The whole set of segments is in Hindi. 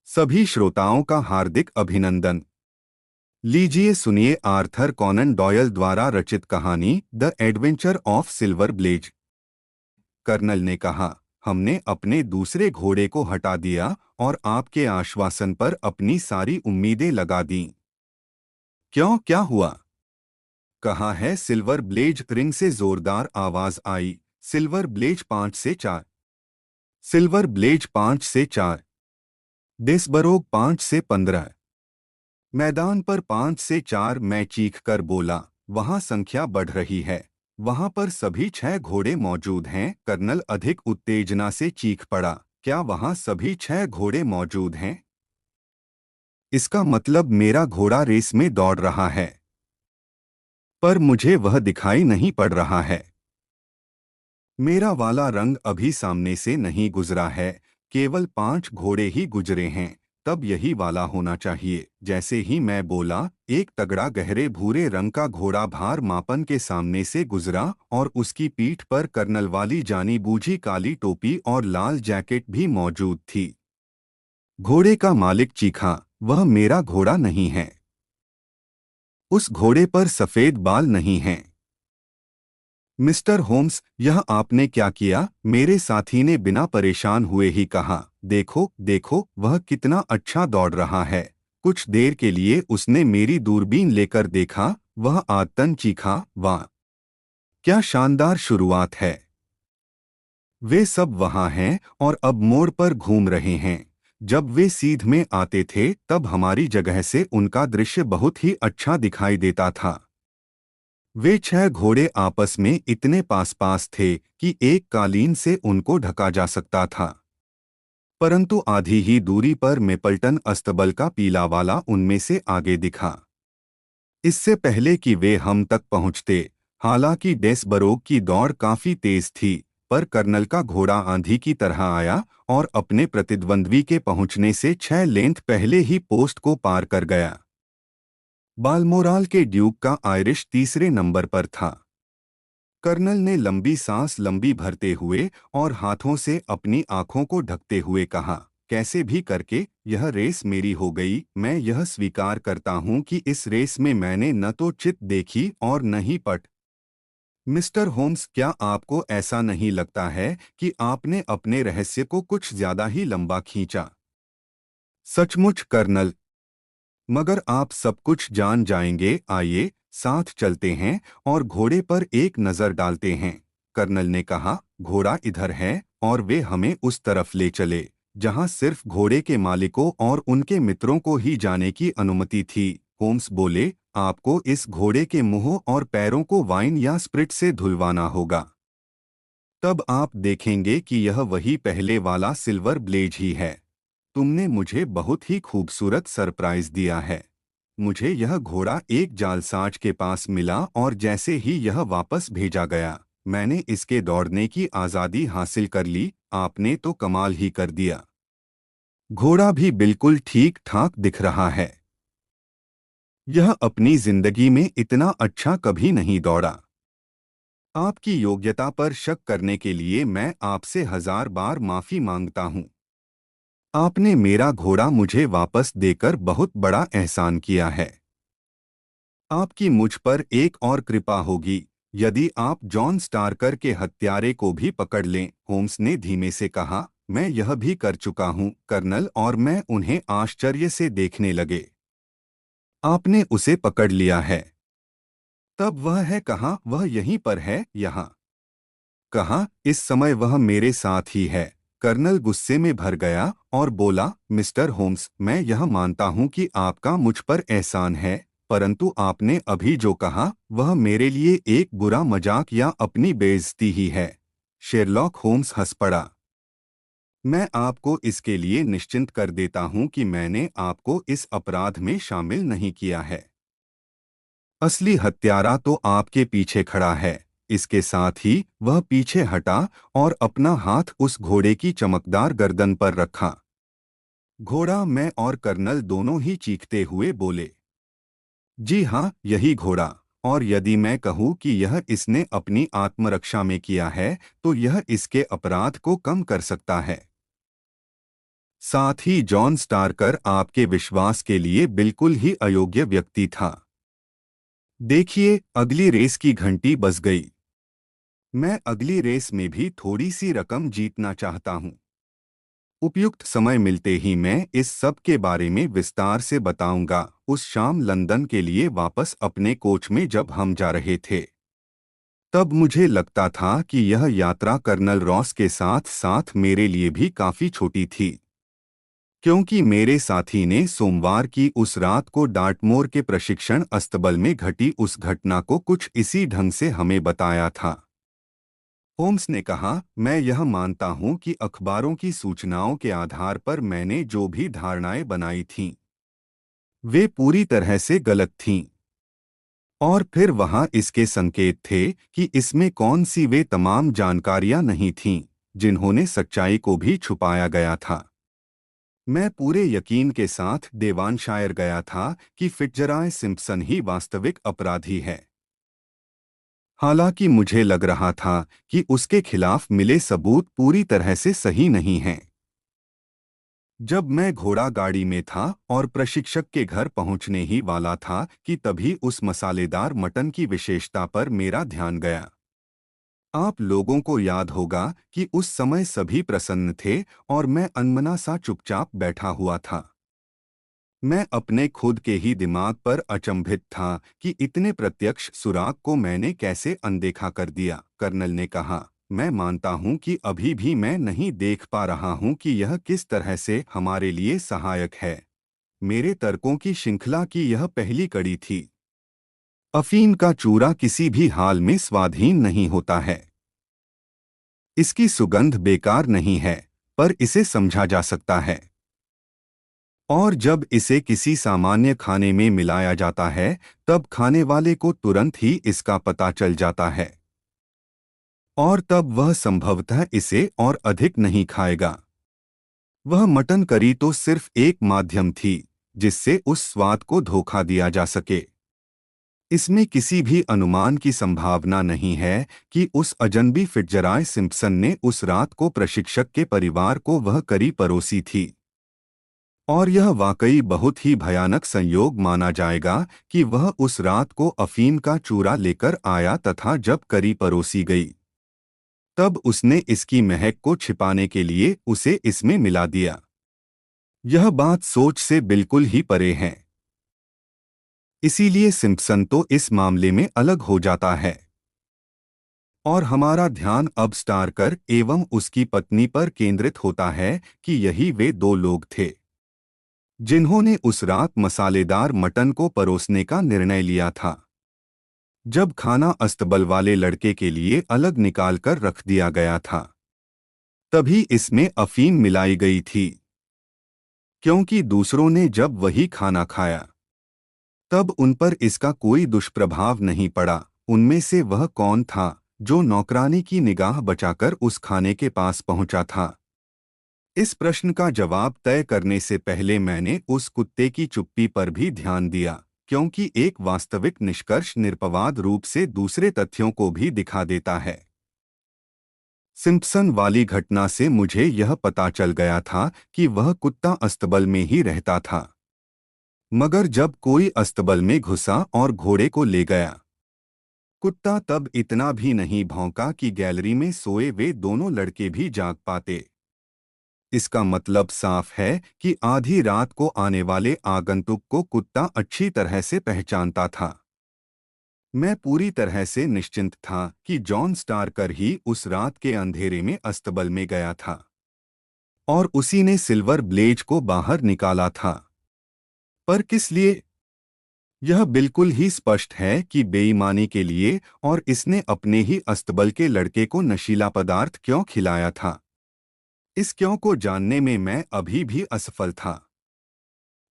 सभी श्रोताओं का हार्दिक अभिनंदन। लीजिए सुनिए आर्थर कॉनन डॉयल द्वारा रचित कहानी the adventure of silver blaze. Colonel ने कहा, हमने अपने दूसरे घोड़े को हटा दिया और आपके आश्वासन पर अपनी सारी उम्मीदें लगा दीं। क्यों, क्या हुआ? कहा है सिल्वर ब्लेज। रिंग से जोरदार आवाज आई। सिल्वर ब्लेज 5 से 4। सिल्वर ब्लेज 5 से 4। डेस्बरोग 5 से 15। मैदान पर 5 से 4। मैं चीख कर बोला, वहां संख्या बढ़ रही है। वहां पर सभी 6 घोड़े मौजूद हैं। कर्नल अधिक उत्तेजना से चीख पड़ा, क्या वहां सभी 6 घोड़े मौजूद हैं? इसका मतलब मेरा घोड़ा रेस में दौड़ रहा है, पर मुझे वह दिखाई नहीं पड़ रहा है। मेरा वाला रंग अभी सामने से नहीं गुजरा है, केवल 5 घोड़े ही गुजरे हैं। तब यही वाला होना चाहिए। जैसे ही मैं बोला, एक तगड़ा गहरे भूरे रंग का घोड़ा भार मापन के सामने से गुजरा और उसकी पीठ पर कर्नल वाली जानी बूझी काली टोपी और लाल जैकेट भी मौजूद थी। घोड़े का मालिक चीखा, वह मेरा घोड़ा नहीं है। उस घोड़े पर सफेद बाल नहीं हैं। मिस्टर होम्स, यह आपने क्या किया? मेरे साथी ने बिना परेशान हुए ही कहा, देखो देखो, वह कितना अच्छा दौड़ रहा है। कुछ देर के लिए उसने मेरी दूरबीन लेकर देखा। वह आतन चीखा, वाह, क्या शानदार शुरुआत है। वे सब वहां हैं और अब मोड़ पर घूम रहे हैं। जब वे सीध में आते थे तब हमारी जगह से उनका दृश्य बहुत ही अच्छा दिखाई देता था। वे 6 घोड़े आपस में इतने पास पास थे कि एक कालीन से उनको ढका जा सकता था। परंतु आधी ही दूरी पर मेपल्टन अस्तबल का पीला वाला उनमें से आगे दिखा। इससे पहले कि वे हम तक पहुंचते, हालांकि डेसबरोग की दौड़ काफी तेज थी, पर कर्नल का घोड़ा आंधी की तरह आया और अपने प्रतिद्वंद्वी के पहुंचने से 6 लेंथ पहले ही पोस्ट को पार कर गया। बाल्मोराल के ड्यूक का आयरिश तीसरे नंबर पर था। कर्नल ने लंबी सांस लंबी भरते हुए और हाथों से अपनी आंखों को ढकते हुए कहा, कैसे भी करके यह रेस मेरी हो गई। मैं यह स्वीकार करता हूं कि इस रेस में मैंने न तो चित देखी और न ही पट। मिस्टर होम्स, क्या आपको ऐसा नहीं लगता है कि आपने अपने रहस्य को कुछ ज्यादा ही लंबा खींचा? सचमुच कर्नल, मगर आप सब कुछ जान जाएंगे। आइए साथ चलते हैं और घोड़े पर एक नजर डालते हैं। कर्नल ने कहा, घोड़ा इधर है और वे हमें उस तरफ ले चले जहां सिर्फ घोड़े के मालिकों और उनके मित्रों को ही जाने की अनुमति थी। होम्स बोले, आपको इस घोड़े के मुंह और पैरों को वाइन या स्प्रिट से धुलवाना होगा। तब आप देखेंगे कि यह वही पहले वाला सिल्वर ब्लेज ही है। तुमने मुझे बहुत ही खूबसूरत सरप्राइज दिया है। मुझे यह घोड़ा एक जालसाज के पास मिला और जैसे ही यह वापस भेजा गया, मैंने इसके दौड़ने की आज़ादी हासिल कर ली। आपने तो कमाल ही कर दिया। घोड़ा भी बिल्कुल ठीक ठाक दिख रहा है। यह अपनी जिंदगी में इतना अच्छा कभी नहीं दौड़ा। आपकी योग्यता पर शक करने के लिए मैं आपसे 1000 बार माफी मांगता हूँ। आपने मेरा घोड़ा मुझे वापस देकर बहुत बड़ा एहसान किया है। आपकी मुझ पर एक और कृपा होगी, यदि आप जॉन स्टार्कर के हत्यारे को भी पकड़ लें। होम्स ने धीमे से कहा, मैं यह भी कर चुका हूँ कर्नल। और मैं उन्हें आश्चर्य से देखने लगे। आपने उसे पकड़ लिया है? तब वह है कहाँ? वह यहीं पर है, यहाँ। कहा, इस समय वह मेरे साथ ही है। कर्नल गुस्से में भर गया और बोला, मिस्टर होम्स, मैं यह मानता हूं कि आपका मुझ पर एहसान है, परंतु आपने अभी जो कहा वह मेरे लिए एक बुरा मजाक या अपनी बेइज्जती ही है। शेरलॉक होम्स हंस पड़ा। मैं आपको इसके लिए निश्चिंत कर देता हूं कि मैंने आपको इस अपराध में शामिल नहीं किया है। असली हत्यारा तो आपके पीछे खड़ा है। इसके साथ ही वह पीछे हटा और अपना हाथ उस घोड़े की चमकदार गर्दन पर रखा। घोड़ा? मैं और कर्नल दोनों ही चीखते हुए बोले, जी हाँ, यही घोड़ा। और यदि मैं कहूँ कि यह इसने अपनी आत्मरक्षा में किया है, तो यह इसके अपराध को कम कर सकता है। साथ ही जॉन स्टार्कर आपके विश्वास के लिए बिल्कुल ही अयोग्य व्यक्ति था। देखिए, अगली रेस की घंटी बज गई। मैं अगली रेस में भी थोड़ी सी रकम जीतना चाहता हूं। उपयुक्त समय मिलते ही मैं इस सब के बारे में विस्तार से बताऊंगा। उस शाम लंदन के लिए वापस अपने कोच में जब हम जा रहे थे, तब मुझे लगता था कि यह यात्रा कर्नल रॉस के साथ साथ मेरे लिए भी काफी छोटी थी, क्योंकि मेरे साथी ने सोमवार की उस रात को डार्टमोर के प्रशिक्षण अस्तबल में घटी उस घटना को कुछ इसी ढंग से हमें बताया था। होम्स ने कहा, मैं यह मानता हूं कि अखबारों की सूचनाओं के आधार पर मैंने जो भी धारणाएं बनाई थीं, वे पूरी तरह से गलत थीं। और फिर वहां इसके संकेत थे कि इसमें कौन सी वे तमाम जानकारियां नहीं थीं जिन्होंने सच्चाई को भी छुपाया गया था। मैं पूरे यकीन के साथ देवानशायर गया था कि फिट्जरॉय सिम्पसन ही वास्तविक अपराधी है। हालांकि मुझे लग रहा था कि उसके खिलाफ मिले सबूत पूरी तरह से सही नहीं हैं। जब मैं घोड़ा गाड़ी में था और प्रशिक्षक के घर पहुंचने ही वाला था कि तभी उस मसालेदार मटन की विशेषता पर मेरा ध्यान गया। आप लोगों को याद होगा कि उस समय सभी प्रसन्न थे और मैं अनमना सा चुपचाप बैठा हुआ था। मैं अपने खुद के ही दिमाग पर अचंभित था कि इतने प्रत्यक्ष सुराग को मैंने कैसे अनदेखा कर दिया। कर्नल ने कहा, मैं मानता हूं कि अभी भी मैं नहीं देख पा रहा हूं कि यह किस तरह से हमारे लिए सहायक है। मेरे तर्कों की श्रृंखला की यह पहली कड़ी थी। अफीम का चूरा किसी भी हाल में स्वादहीन नहीं होता है। इसकी सुगंध बेकार नहीं है, पर इसे समझा जा सकता है। और जब इसे किसी सामान्य खाने में मिलाया जाता है, तब खाने वाले को तुरंत ही इसका पता चल जाता है। और तब वह संभवतः इसे और अधिक नहीं खाएगा। वह मटन करी तो सिर्फ एक माध्यम थी जिससे उस स्वाद को धोखा दिया जा सके। इसमें किसी भी अनुमान की संभावना नहीं है कि उस अजनबी फिट्जरॉय सिम्पसन ने उस रात को प्रशिक्षक के परिवार को वह करी परोसी थी। और यह वाकई बहुत ही भयानक संयोग माना जाएगा कि वह उस रात को अफीम का चूरा लेकर आया तथा जब करी परोसी गई, तब उसने इसकी महक को छिपाने के लिए उसे इसमें मिला दिया। यह बात सोच से बिल्कुल ही परे है। इसीलिए सिम्पसन तो इस मामले में अलग हो जाता है। और हमारा ध्यान अब स्टार्कर एवं उसकी पत्नी पर केंद्रित होता है कि यही वे दो लोग थे जिन्होंने उस रात मसालेदार मटन को परोसने का निर्णय लिया था। जब खाना अस्तबल वाले लड़के के लिए अलग निकाल कर रख दिया गया था, तभी इसमें अफीम मिलाई गई थी, क्योंकि दूसरों ने जब वही खाना खाया, तब उन पर इसका कोई दुष्प्रभाव नहीं पड़ा। उनमें से वह कौन था जो नौकरानी की निगाह बचाकर उस खाने के पास पहुंचा था? इस प्रश्न का जवाब तय करने से पहले मैंने उस कुत्ते की चुप्पी पर भी ध्यान दिया, क्योंकि एक वास्तविक निष्कर्ष निरपवाद रूप से दूसरे तथ्यों को भी दिखा देता है। सिम्पसन वाली घटना से मुझे यह पता चल गया था कि वह कुत्ता अस्तबल में ही रहता था, मगर जब कोई अस्तबल में घुसा और घोड़े को ले गया, कुत्ता तब इतना भी नहीं भौंका कि गैलरी में सोए वे दोनों लड़के भी जाग पाते। इसका मतलब साफ है कि आधी रात को आने वाले आगंतुक को कुत्ता अच्छी तरह से पहचानता था। मैं पूरी तरह से निश्चिंत था कि जॉन स्टार्कर ही उस रात के अंधेरे में अस्तबल में गया था और उसी ने सिल्वर ब्लेज को बाहर निकाला था। पर किस लिए? यह बिल्कुल ही स्पष्ट है कि बेईमानी के लिए, और इसने अपने ही अस्तबल के लड़के को नशीला पदार्थ क्यों खिलाया था? इस क्यों को जानने में मैं अभी भी असफल था।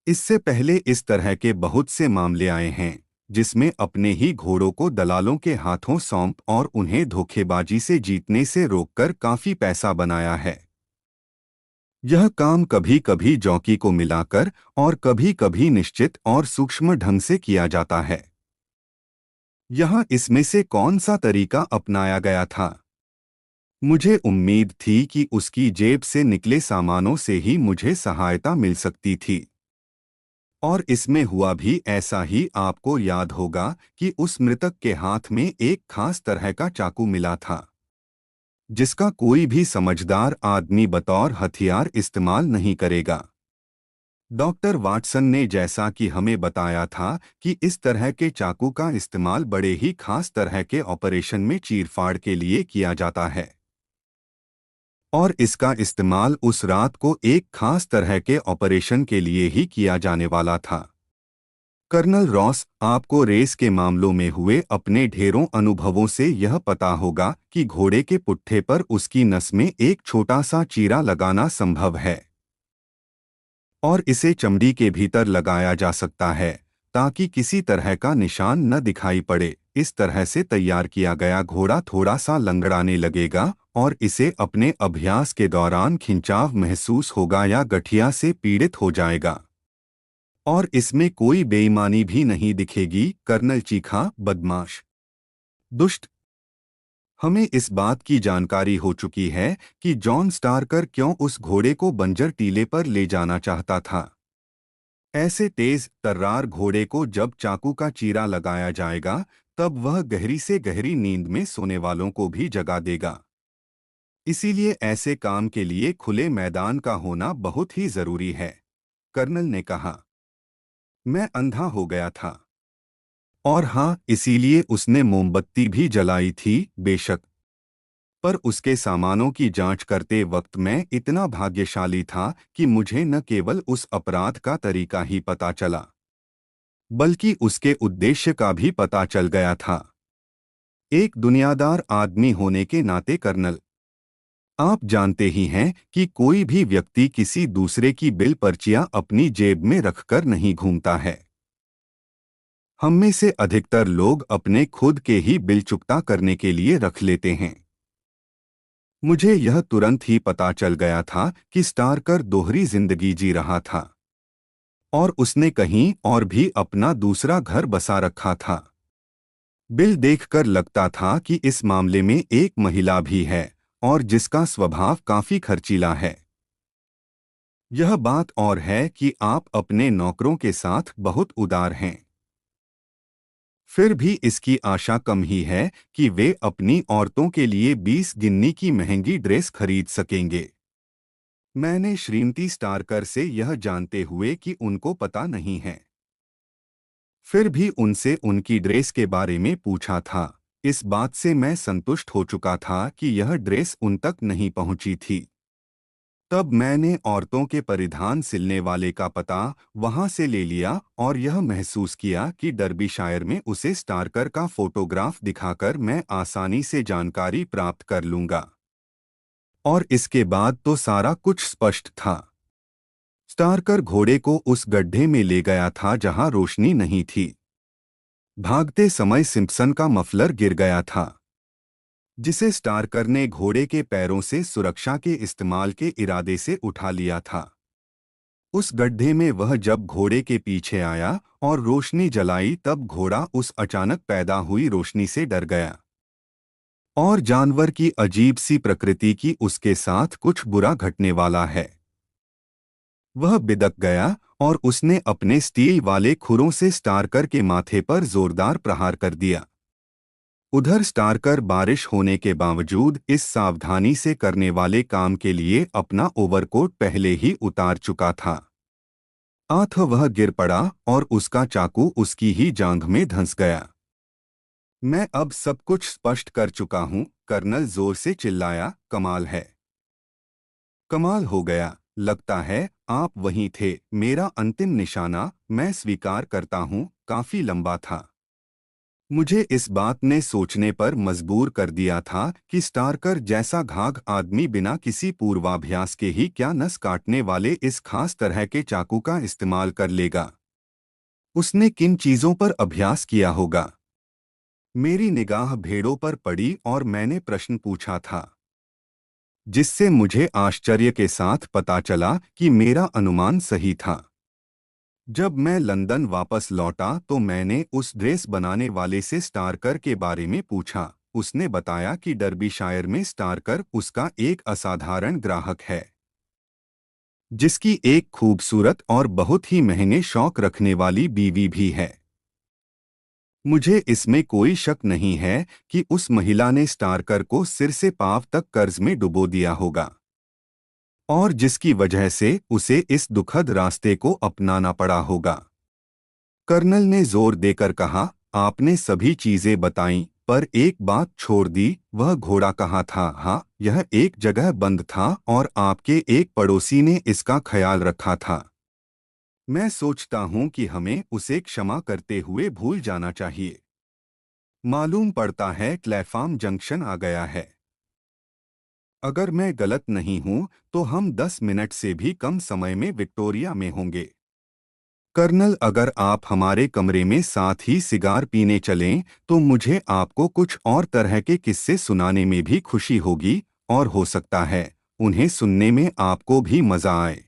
इससे पहले इस तरह के बहुत से मामले आए हैं जिसमें अपने ही घोड़ों को दलालों के हाथों सौंप और उन्हें धोखेबाजी से जीतने से रोककर काफी पैसा बनाया है। यह काम कभी कभी जॉकी को मिलाकर और कभी कभी निश्चित और सूक्ष्म ढंग से किया जाता है। यहाँ इसमें से कौन सा तरीका अपनाया गया था? मुझे उम्मीद थी कि उसकी जेब से निकले सामानों से ही मुझे सहायता मिल सकती थी। और इसमें हुआ भी ऐसा ही। आपको याद होगा कि उस मृतक के हाथ में एक खास तरह का चाकू मिला था, जिसका कोई भी समझदार आदमी बतौर हथियार इस्तेमाल नहीं करेगा। डॉक्टर वाटसन ने जैसा कि हमें बताया था कि इस तरह के चाकू का इस्तेमाल बड़े ही खास तरह के ऑपरेशन में चीरफाड़ के लिए किया जाता है, और इसका इस्तेमाल उस रात को एक खास तरह के ऑपरेशन के लिए ही किया जाने वाला था। कर्नल रॉस, आपको रेस के मामलों में हुए अपने ढेरों अनुभवों से यह पता होगा कि घोड़े के पुट्ठे पर उसकी नस में एक छोटा सा चीरा लगाना संभव है, और इसे चमड़ी के भीतर लगाया जा सकता है ताकि किसी तरह का निशान न दिखाई पड़े। इस तरह से तैयार किया गया घोड़ा थोड़ा सा लंगड़ाने लगेगा और इसे अपने अभ्यास के दौरान खिंचाव महसूस होगा या गठिया से पीड़ित हो जाएगा, और इसमें कोई बेईमानी भी नहीं दिखेगी। कर्नल चीखा, बदमाश, दुष्ट। हमें इस बात की जानकारी हो चुकी है कि जॉन स्टारकर क्यों उस घोड़े को बंजर टीले पर ले जाना चाहता था। ऐसे तेज तर्रार घोड़े को जब चाकू का चीरा लगाया जाएगा, तब वह गहरी से गहरी नींद में सोने वालों को भी जगा देगा। इसीलिए ऐसे काम के लिए खुले मैदान का होना बहुत ही जरूरी है, कर्नल ने कहा। मैं अंधा हो गया था। और हाँ, इसीलिए उसने मोमबत्ती भी जलाई थी, बेशक। पर उसके सामानों की जांच करते वक्त मैं इतना भाग्यशाली था कि मुझे न केवल उस अपराध का तरीका ही पता चला, बल्कि उसके उद्देश्य का भी पता चल गया था। एक दुनियादार आदमी होने के नाते कर्नल, आप जानते ही हैं कि कोई भी व्यक्ति किसी दूसरे की बिल पर्चियां अपनी जेब में रखकर नहीं घूमता है। हम में से अधिकतर लोग अपने खुद के ही बिल चुकता करने के लिए रख लेते हैं। मुझे यह तुरंत ही पता चल गया था कि स्टारकर दोहरी जिंदगी जी रहा था, और उसने कहीं और भी अपना दूसरा घर बसा रखा था। बिल देखकर लगता था कि इस मामले में एक महिला भी है, और जिसका स्वभाव काफी खर्चीला है। यह बात और है कि आप अपने नौकरों के साथ बहुत उदार हैं। फिर भी इसकी आशा कम ही है कि वे अपनी औरतों के लिए 20 गिन्नी की महंगी ड्रेस खरीद सकेंगे। मैंने श्रीमती स्टारकर से यह जानते हुए कि उनको पता नहीं है, फिर भी उनसे उनकी ड्रेस के बारे में पूछा था। इस बात से मैं संतुष्ट हो चुका था कि यह ड्रेस उन तक नहीं पहुंची थी। तब मैंने औरतों के परिधान सिलने वाले का पता वहां से ले लिया और यह महसूस किया कि डर्बीशायर में उसे स्टारकर का फोटोग्राफ दिखाकर मैं आसानी से जानकारी प्राप्त कर लूंगा। और इसके बाद तो सारा कुछ स्पष्ट था। स्टारकर घोड़े को उस गड्ढे में ले गया था जहां रोशनी नहीं थी। भागते समय सिम्पसन का मफलर गिर गया था, जिसे स्टारकर ने घोड़े के पैरों से सुरक्षा के इस्तेमाल के इरादे से उठा लिया था। उस गड्ढे में वह जब घोड़े के पीछे आया और रोशनी जलाई, तब घोड़ा उस अचानक पैदा हुई रोशनी से डर गया, और जानवर की अजीब सी प्रकृति की उसके साथ कुछ बुरा घटने वाला है। वह बिदक गया और उसने अपने स्टील वाले खुरों से स्टारकर के माथे पर जोरदार प्रहार कर दिया। उधर स्टारकर बारिश होने के बावजूद इस सावधानी से करने वाले काम के लिए अपना ओवरकोट पहले ही उतार चुका था। आठ वह गिर पड़ा और उसका चाकू उसकी ही जांघ में धंस गया। मैं अब सब कुछ स्पष्ट कर चुका हूं, कर्नल जोर से चिल्लाया। कमाल है, कमाल हो गया। लगता है आप वहीं थे। मेरा अंतिम निशाना, मैं स्वीकार करता हूं, काफी लंबा था। मुझे इस बात ने सोचने पर मजबूर कर दिया था कि स्टारकर जैसा घाघ आदमी बिना किसी पूर्वाभ्यास के ही क्या नस काटने वाले इस खास तरह के चाकू का इस्तेमाल कर लेगा। उसने किन चीजों पर अभ्यास किया होगा। मेरी निगाह भेड़ों पर पड़ी और मैंने प्रश्न पूछा था, जिससे मुझे आश्चर्य के साथ पता चला कि मेरा अनुमान सही था। जब मैं लंदन वापस लौटा तो मैंने उस ड्रेस बनाने वाले से स्टारकर के बारे में पूछा। उसने बताया कि डर्बीशायर में स्टारकर उसका एक असाधारण ग्राहक है, जिसकी एक खूबसूरत और बहुत ही महंगे शौक रखने वाली बीवी भी है। मुझे इसमें कोई शक नहीं है कि उस महिला ने स्टारकर को सिर से पांव तक कर्ज में डुबो दिया होगा, और जिसकी वजह से उसे इस दुखद रास्ते को अपनाना पड़ा होगा। कर्नल ने जोर देकर कहा, आपने सभी चीजें बताईं, पर एक बात छोड़ दी, वह घोड़ा कहाँ था? हाँ, यह एक जगह बंद था और आपके एक पड़ोसी ने इसका ख्याल रखा था। मैं सोचता हूँ कि हमें उसे क्षमा करते हुए भूल जाना चाहिए। मालूम पड़ता है क्लैफार्म जंक्शन आ गया है। अगर मैं गलत नहीं हूँ तो हम 10 मिनट से भी कम समय में विक्टोरिया में होंगे। कर्नल, अगर आप हमारे कमरे में साथ ही सिगार पीने चलें तो मुझे आपको कुछ और तरह के किस्से सुनाने में भी खुशी होगी, और हो सकता है उन्हें सुनने में आपको भी मजा आए।